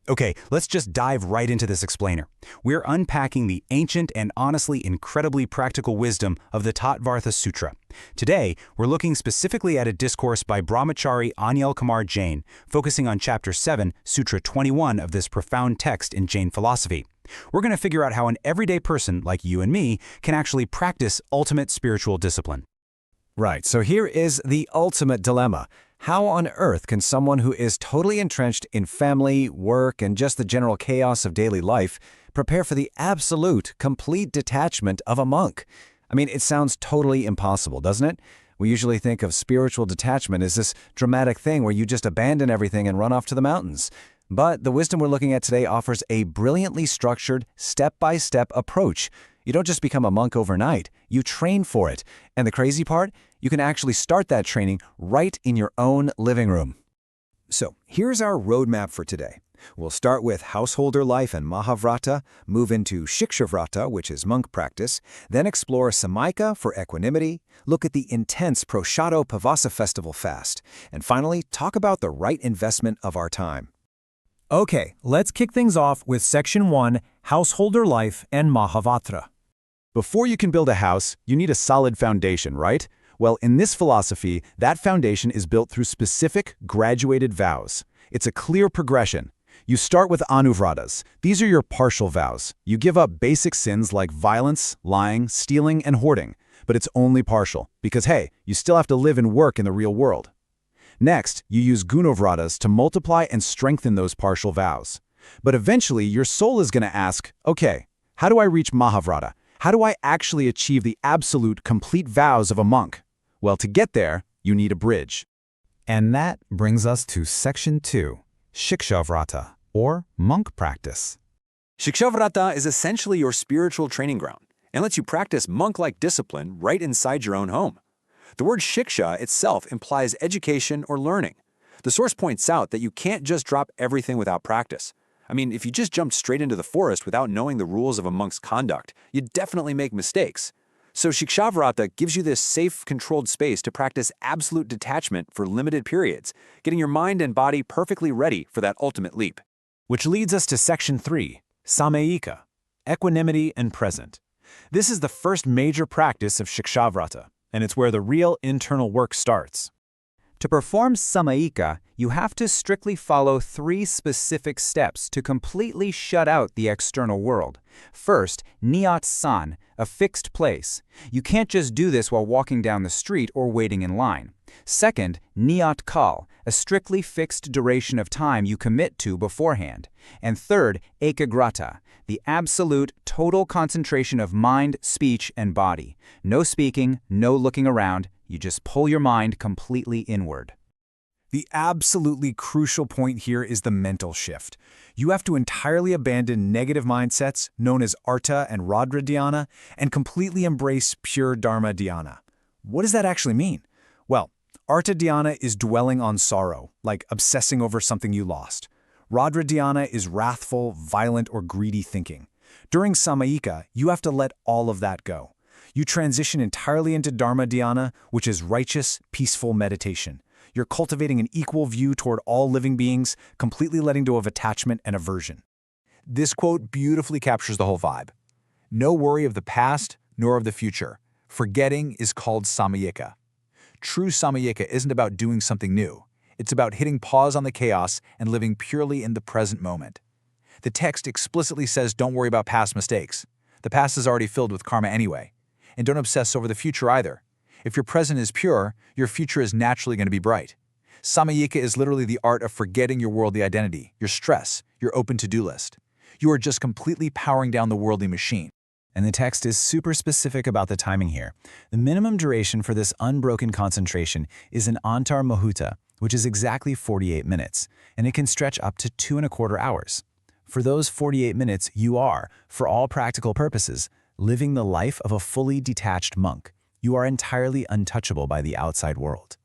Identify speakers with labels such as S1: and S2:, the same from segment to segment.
S1: Okay, let's just dive right into this explainer. We're unpacking the ancient and honestly incredibly practical wisdom of the Tattvartha Sutra. Today, we're looking specifically at a discourse by Br.Anil Kumar Jain, focusing on Chapter 7, Sutra 21 of this profound text in Jain philosophy. We're going to figure out how an everyday person like you and me can actually practice ultimate spiritual discipline.
S2: Right, so here is the ultimate dilemma. How on earth can someone who is totally entrenched in family, work, and just the general chaos of daily life prepare for the absolute, complete detachment of a monk? I mean, it sounds totally impossible, doesn't it? We usually think of spiritual detachment as this dramatic thing where you just abandon everything and run off to the mountains. But the wisdom we're looking at today offers a brilliantly structured, step-by-step approach. You don't just become a monk overnight, you train for it. And the crazy part? You can actually start that training right in your own living room.
S3: So here's our roadmap for today. We'll start with householder life and Mahavrata, move into Shikshavrata, which is monk practice, then explore Samaika for equanimity, look at the intense Proshado Pavasa festival fast, and finally talk about the right investment of our time.
S4: Okay, let's kick things off with Section 1, Householder Life and Mahavatra.
S1: Before you can build a house, you need a solid foundation, right? Well, in this philosophy, that foundation is built through specific, graduated vows. It's a clear progression. You start with anuvratas. These are your partial vows. You give up basic sins like violence, lying, stealing, and hoarding. But it's only partial, because hey, you still have to live and work in the real world. Next, you use gunovratas to multiply and strengthen those partial vows. But eventually, your soul is going to ask, okay, how do I reach Mahavrata? How do I actually achieve the absolute, complete vows of a monk? Well, to get there, you need a bridge.
S2: And that brings us to Section 2, Shikshavrata, or monk practice.
S5: Shikshavrata is essentially your spiritual training ground and lets you practice monk-like discipline right inside your own home. The word shiksha itself implies education or learning. The source points out that you can't just drop everything without practice. I mean, if you just jumped straight into the forest without knowing the rules of a monk's conduct, you'd definitely make mistakes. So Shikshavrata gives you this safe, controlled space to practice absolute detachment for limited periods, getting your mind and body perfectly ready for that ultimate leap.
S4: Which leads us to Section 3, Samayika, Equanimity and Present. This is the first major practice of Shikshavrata, and it's where the real internal work starts.
S6: To perform Samayika, you have to strictly follow 3 specific steps to completely shut out the external world. First, Niyat San, a fixed place. You can't just do this while walking down the street or waiting in line. Second, Niyat Kal, a strictly fixed duration of time you commit to beforehand. And third, Ekagrata, the absolute, total concentration of mind, speech, and body. No speaking, no looking around. You just pull your mind completely inward.
S3: The absolutely crucial point here is the mental shift. You have to entirely abandon negative mindsets, known as Arta and Radra Dhyana, and completely embrace pure Dharma Dhyana. What does that actually mean? Well, Arta Dhyana is dwelling on sorrow, like obsessing over something you lost. Radra Dhyana is wrathful, violent, or greedy thinking. During Samayika, you have to let all of that go. You transition entirely into Dharma Dhyana, which is righteous, peaceful meditation. You're cultivating an equal view toward all living beings, completely letting go of attachment and aversion.
S7: This quote beautifully captures the whole vibe. No worry of the past nor of the future. Forgetting is called Samayika. True Samayika isn't about doing something new. It's about hitting pause on the chaos and living purely in the present moment. The text explicitly says don't worry about past mistakes. The past is already filled with karma anyway. And don't obsess over the future either. If your present is pure, your future is naturally going to be bright. Samayika is literally the art of forgetting your worldly identity, your stress, your open to-do list. You are just completely powering down the worldly machine.
S2: And the text is super specific about the timing here. The minimum duration for this unbroken concentration is an antar muhuta, which is exactly 48 minutes, and it can stretch up to 2¼ hours. For those 48 minutes, you are, for all practical purposes, living the life of a fully detached monk. You are entirely untouchable by the outside world.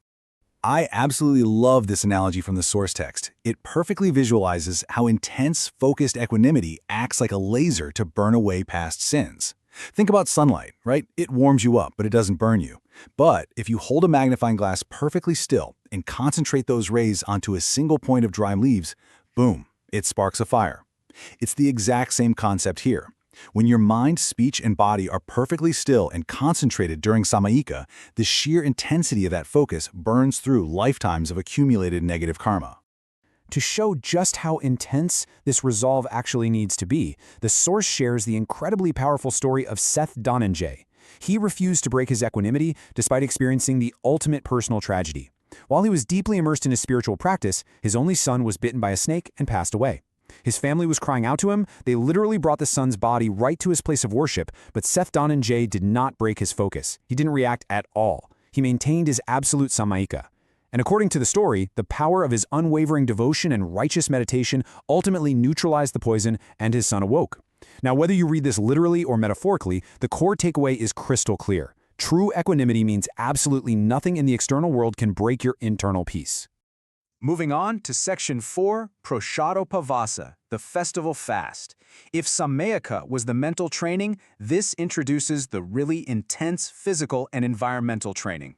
S1: I absolutely love this analogy from the source text. It perfectly visualizes how intense, focused equanimity acts like a laser to burn away past sins. Think about sunlight, right? It warms you up, but it doesn't burn you. But if you hold a magnifying glass perfectly still and concentrate those rays onto a single point of dry leaves, boom, it sparks a fire. It's the exact same concept here. When your mind, speech, and body are perfectly still and concentrated during samayika, the sheer intensity of that focus burns through lifetimes of accumulated negative karma.
S4: To show just how intense this resolve actually needs to be, the source shares the incredibly powerful story of Dhananjay. He refused to break his equanimity despite experiencing the ultimate personal tragedy. While he was deeply immersed in his spiritual practice, his only son was bitten by a snake and passed away. His family was crying out to him. They literally brought the son's body right to his place of worship, but Dhananjay did not break his focus. He didn't react at all. He maintained his absolute samayika. And according to the story, the power of his unwavering devotion and righteous meditation ultimately neutralized the poison, and his son awoke. Now, whether you read this literally or metaphorically, the core takeaway is crystal clear. True equanimity means absolutely nothing in the external world can break your internal peace. Moving on to Section 4, Proshadopavasa, the festival fast. If Samayika was the mental training, this introduces the really intense physical and environmental training.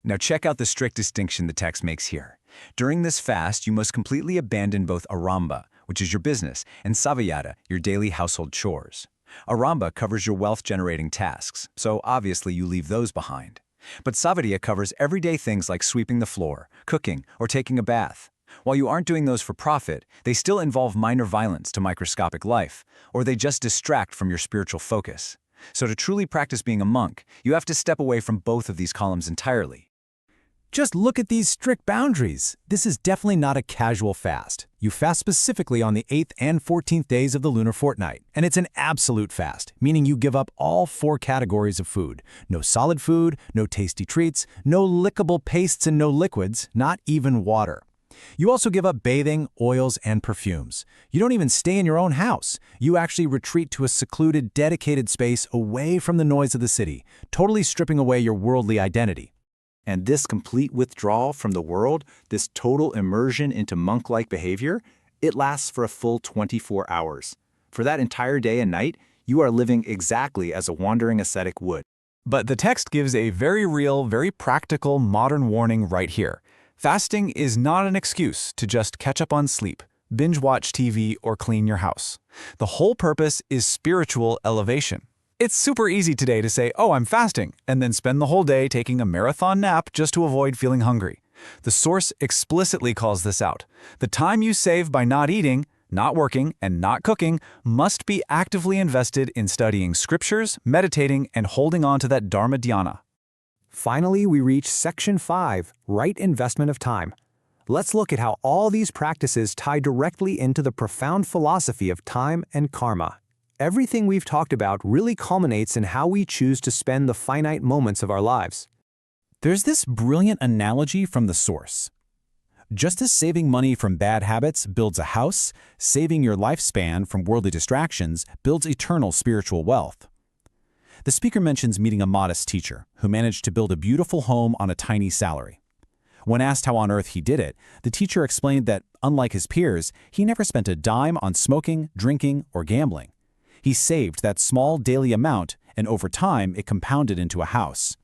S2: Now check out the strict distinction the text makes here. During this fast, you must completely abandon both aramba, which is your business, and savayata, your daily household chores. Aramba covers your wealth-generating tasks, so obviously you leave those behind. But savariya covers everyday things like sweeping the floor, cooking, or taking a bath. While you aren't doing those for profit, they still involve minor violence to microscopic life, or they just distract from your spiritual focus. So to truly practice being a monk, you have to step away from both of these columns entirely.
S3: Just look at these strict boundaries. This is definitely not a casual fast. You fast specifically on the 8th and 14th days of the lunar fortnight, and it's an absolute fast, meaning you give up all 4 categories of food. No solid food, no tasty treats, no lickable pastes and no liquids, not even water. You also give up bathing, oils, and perfumes. You don't even stay in your own house. You actually retreat to a secluded, dedicated space away from the noise of the city, totally stripping away your worldly identity.
S1: And this complete withdrawal from the world, this total immersion into monk-like behavior, it lasts for a full 24 hours. For that entire day and night, you are living exactly as a wandering ascetic would.
S4: But the text gives a very real, very practical, modern warning right here. Fasting is not an excuse to just catch up on sleep, binge-watch TV, or clean your house. The whole purpose is spiritual elevation. It's super easy today to say, oh, I'm fasting, and then spend the whole day taking a marathon nap just to avoid feeling hungry. The source explicitly calls this out. The time you save by not eating, not working, and not cooking must be actively invested in studying scriptures, meditating, and holding on to that dharma dhyana. Finally, we reach Section 5, Right Investment of Time. Let's look at how all these practices tie directly into the profound philosophy of time and karma. Everything we've talked about really culminates in how we choose to spend the finite moments of our lives.
S3: There's this brilliant analogy from the source. Just as saving money from bad habits builds a house, saving your lifespan from worldly distractions builds eternal spiritual wealth. The speaker mentions meeting a modest teacher who managed to build a beautiful home on a tiny salary. When asked how on earth he did it, the teacher explained that, unlike his peers, he never spent a dime on smoking, drinking, or gambling. He saved that small daily amount, and over time, it compounded into a house.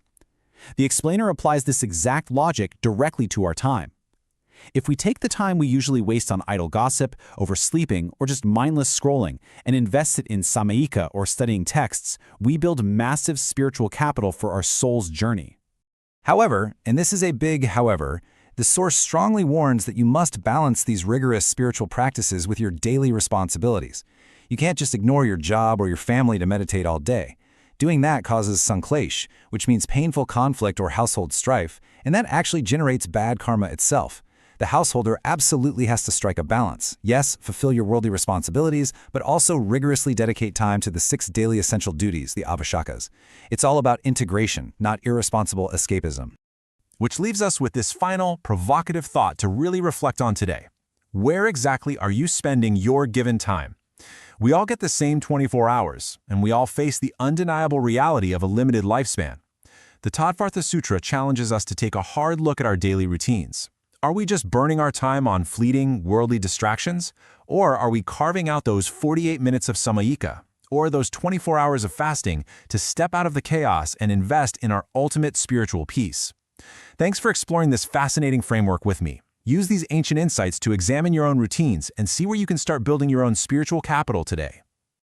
S3: The explainer applies this exact logic directly to our time. If we take the time we usually waste on idle gossip, oversleeping, or just mindless scrolling, and invest it in samayika or studying texts, we build massive spiritual capital for our soul's journey.
S2: However, and this is a big however, the source strongly warns that you must balance these rigorous spiritual practices with your daily responsibilities. You can't just ignore your job or your family to meditate all day. Doing that causes sanklesh, which means painful conflict or household strife, and that actually generates bad karma itself. The householder absolutely has to strike a balance. Yes, fulfill your worldly responsibilities, but also rigorously dedicate time to the 6 daily essential duties, the avashakas. It's all about integration, not irresponsible escapism.
S4: Which leaves us with this final, provocative thought to really reflect on today. Where exactly are you spending your given time? We all get the same 24 hours, and we all face the undeniable reality of a limited lifespan. The Tattvartha Sutra challenges us to take a hard look at our daily routines. Are we just burning our time on fleeting, worldly distractions? Or are we carving out those 48 minutes of samayika, or those 24 hours of fasting, to step out of the chaos and invest in our ultimate spiritual peace? Thanks for exploring this fascinating framework with me.
S3: Use these ancient insights to examine your own routines and see where you can start building your own spiritual capital today.